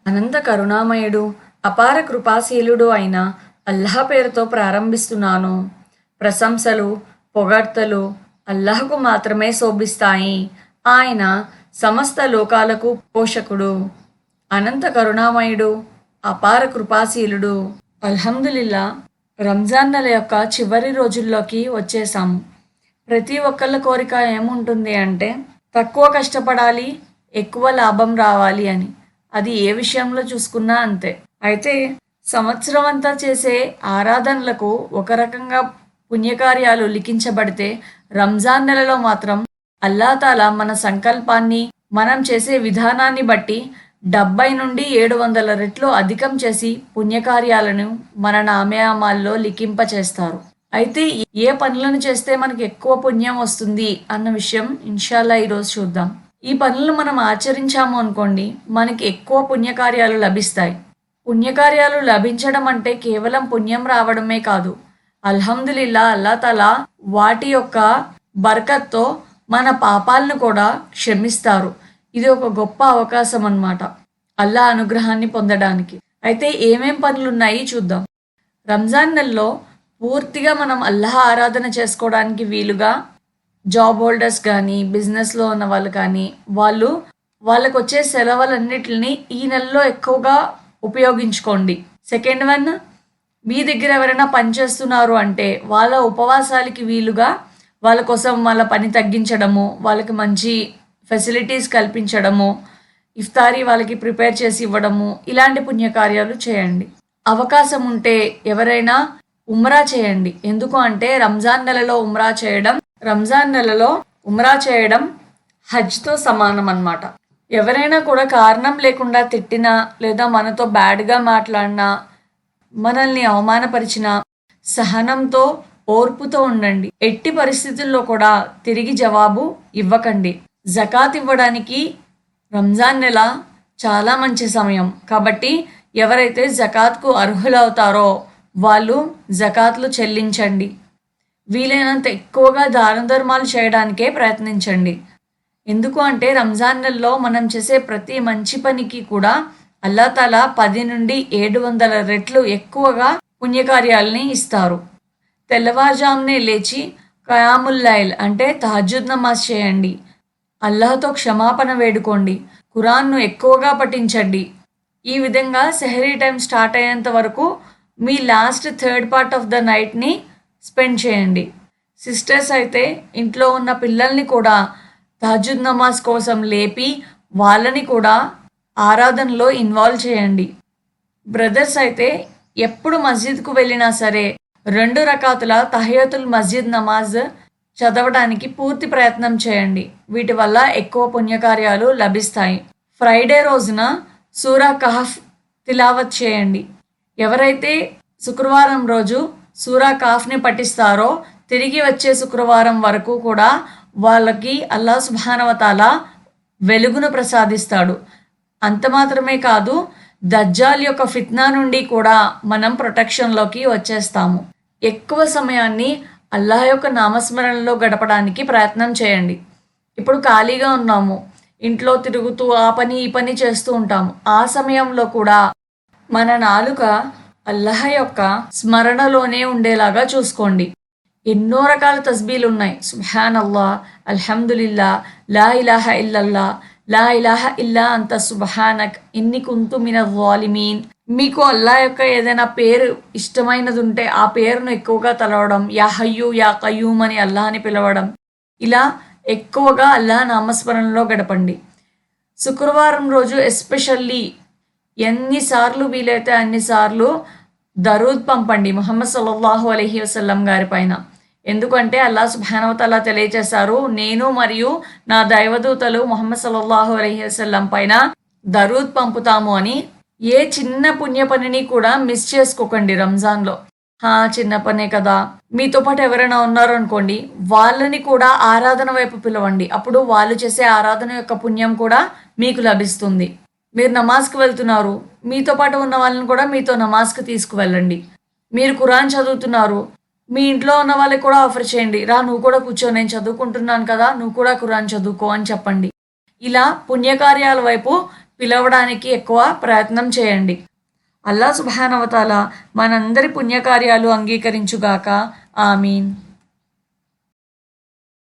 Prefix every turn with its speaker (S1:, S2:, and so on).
S1: అనంత కరుణామయుడు, అపార కృపాశీలుడు అయిన అల్లాహ్ పేరుతో ప్రారంభిస్తున్నాను. ప్రశంసలు, పొగడ్తలు అల్లాహ్కు మాత్రమే శోభిస్తాయి. ఆయన సమస్త లోకాలకు పోషకుడు, అనంత కరుణామయుడు, అపార కృపాశీలుడు. అల్హమ్దులిల్లా, రంజాన్ నెల యొక్క చివరి రోజుల్లోకి వచ్చేసాము. ప్రతి ఒక్కళ్ళ కోరిక ఏముంటుంది అంటే తక్కువ కష్టపడాలి, ఎక్కువ లాభం రావాలి అని. అది ఏ విషయంలో చూసుకున్నా అంతే. అయితే సంవత్సరం అంతా చేసే ఆరాధనలకు ఒక రకంగా పుణ్యకార్యాలు లిఖించబడితే, రంజాన్ నెలలో మాత్రం అల్లాహ్ మన సంకల్పాన్ని, మనం చేసే విధానాన్ని బట్టి 70 నుండి 700 రెట్లు అధికం చేసి పుణ్యకార్యాలను మన నామయామాల్లో లిఖింపచేస్తారు. అయితే ఏ పనులను చేస్తే మనకి ఎక్కువ పుణ్యం వస్తుంది అన్న విషయం ఇన్షాల్లా ఈరోజు చూద్దాం. ఈ పనులను మనం ఆచరించాము అనుకోండి, మనకి ఎక్కువ పుణ్యకార్యాలు లభిస్తాయి. పుణ్యకార్యాలు లభించడం అంటే కేవలం పుణ్యం రావడమే కాదు. అల్హమ్దులిల్లా, అల్లాహ్ వాటి యొక్క బర్కత్తో మన పాపాలను కూడా క్షమిస్తారు. ఇది ఒక గొప్ప అవకాశం అన్నమాట అల్లాహ్ అనుగ్రహాన్ని పొందడానికి. అయితే ఏమేం పనులున్నాయి చూద్దాం. రంజాన్ నెలలో పూర్తిగా మనం అల్లాహ్ ఆరాధన చేసుకోవడానికి వీలుగా జాబ్ హోల్డర్స్ కానీ, బిజినెస్లో ఉన్న వాళ్ళు కానీ, వాళ్ళకు వచ్చే సెలవులన్నిటిని ఈ నెలలో ఎక్కువగా ఉపయోగించుకోండి. సెకండ్ వన్, మీ దగ్గర ఎవరైనా పనిచేస్తున్నారు అంటే వాళ్ళ ఉపవాసాలకి వీలుగా వాళ్ళ కోసం వాళ్ళ పని తగ్గించడము, వాళ్ళకి మంచి ఫెసిలిటీస్ కల్పించడము, ఇఫ్తారీ వాళ్ళకి ప్రిపేర్ చేసి ఇవ్వడము, ఇలాంటి పుణ్యకార్యాలు చేయండి. అవకాశం ఉంటే ఎవరైనా ఉమ్రా చేయండి. ఎందుకు అంటే రంజాన్ నెలలో ఉమ్రా చేయడం హజ్తో సమానం అన్నమాట. ఎవరైనా కూడా కారణం లేకుండా తిట్టినా లేదా మనతో బ్యాడ్గా మాట్లాడినా, మనల్ని అవమానపరిచినా సహనంతో, ఓర్పుతో ఉండండి. ఎట్టి పరిస్థితుల్లో కూడా తిరిగి జవాబు ఇవ్వకండి. జకాత్ ఇవ్వడానికి రంజాన్ నెల చాలా మంచి సమయం. కాబట్టి ఎవరైతే జకాత్కు అర్హులవుతారో వాళ్ళు జకాత్లు చెల్లించండి. వీలైనంత ఎక్కువగా దాన ధర్మాలు చేయడానికే ప్రయత్నించండి. ఎందుకు అంటే రంజాన్ నెలలో మనం చేసే ప్రతి మంచి పనికి కూడా అల్లాహ్ 10 నుండి 700 రెట్లు ఎక్కువగా పుణ్యకార్యాలని ఇస్తారు. తెల్లవారుజామునే లేచి ఖయాముల్ లైల్ అంటే తహజ్జుద్ నమాజ్ చేయండి. అల్లాహ్తో క్షమాపణ వేడుకోండి. ఖురాన్ను ఎక్కువగా పఠించండి. ఈ విధంగా సెహరీ టైం స్టార్ట్ అయ్యేంత వరకు మీ last third part of the నైట్ని స్పెండ్ చేయండి. సిస్టర్స్ అయితే ఇంట్లో ఉన్న పిల్లల్ని కూడా తహజ్జుద్ నమాజ్ కోసం లేపి వాళ్ళని కూడా ఆరాధనలో ఇన్వాల్వ్ చేయండి. బ్రదర్స్ అయితే ఎప్పుడు మస్జిద్కు వెళ్ళినా సరే 2 రకాతుల తహియతుల్ మస్జిద్ నమాజ్ చదవడానికి పూర్తి ప్రయత్నం చేయండి. వీటి వల్ల ఎక్కువ పుణ్యకార్యాలు లభిస్తాయి. ఫ్రైడే రోజున సూరా కహఫ్ తిలావత్ చేయండి. ఎవరైతే శుక్రవారం రోజు సూరా కహఫ్ని పఠిస్తారో తిరిగి వచ్చే శుక్రవారం వరకు కూడా వాళ్ళకి అల్లాహ్ సుబ్హానహు వ తఆలా వెలుగును ప్రసాదిస్తాడు. అంత మాత్రమే కాదు, దజ్జాల్ యొక్క ఫిత్నా నుండి కూడా మనం ప్రొటెక్షన్లోకి వచ్చేస్తాము. ఎక్కువ సమయాన్ని అల్లాహ్ యొక్క నామస్మరణలో గడపడానికి ప్రయత్నం చేయండి. ఇప్పుడు ఖాళీగా ఉన్నాము, ఇంట్లో తిరుగుతూ ఆ పని ఈ పని చేస్తూ ఉంటాము. ఆ సమయంలో కూడా మన నాలుక అల్లాహ్ యొక్క స్మరణలోనే ఉండేలాగా చూసుకోండి. ఎన్నో రకాల తస్బీలు ఉన్నాయి. సుబ్హానల్లాహ్, అల్హమ్దులిల్లా, లా ఇలాహ ఇల్లల్లా, లా ఇలాహ ఇల్లా అంత సుబ్హానక్ ఇన్ని కుంతు మినజ్ జాలిమీన్. మీకు అల్లాహ్ యొక్క ఏదైనా పేరు ఇష్టమైనది ఉంటే ఆ పేరును ఎక్కువగా తలవడం, యా హయ్యు యా కయ్యూమ్ అని అల్లాహ్ని పిలవడం, ఇలా ఎక్కువగా అల్లాహ్ నామస్మరణలో గడపండి. శుక్రవారం రోజు ఎస్పెషల్లీ ఎన్నిసార్లు వీలైతే అన్నిసార్లు దరూద్ పంపండి ముహమ్మద్ సల్లల్లాహు అలైహి వసల్లం గారి పైన. ఎందుకంటే అల్లాహ్ సుబ్హానహు వ తఆలా తెలియజేశారు, నేను మరియు నా దైవదూతలు ముహమ్మద్ సల్లల్లాహు అలైహి వసల్లం పైన దరూద్ పంపుతాము అని. ఏ చిన్న పుణ్య పనిని కూడా మిస్ చేసుకోకండి రంజాన్లో. చిన్న పనే కదా, మీతో పాటు ఎవరైనా ఉన్నారు అనుకోండి, వాళ్ళని కూడా ఆరాధన వైపు పిలవండి. అప్పుడు వాళ్ళు చేసే ఆరాధన యొక్క పుణ్యం కూడా మీకు లభిస్తుంది. మీరు నమాజ్కి వెళ్తున్నారు, మీతో పాటు ఉన్న వాళ్ళని కూడా మీతో నమాజ్కి తీసుకువెళ్ళండి. మీరు ఖురాన్ చదువుతున్నారు, మీ ఇంట్లో ఉన్న వాళ్ళకి కూడా ఆఫర్ చేయండి, రా నువ్వు కూడా కూర్చో, నేను చదువుకుంటున్నాను కదా, నువ్వు కూడా ఖురాన్ చదువుకో అని చెప్పండి. ఇలా పుణ్యకార్యాల వైపు పిలవడానికి ఎక్కువ ప్రయత్నం చేయండి. అల్లా సుబ్హానహు వ తఆలా మనందరి పుణ్యకార్యాలు అంగీకరించుగాక. ఆమీన్.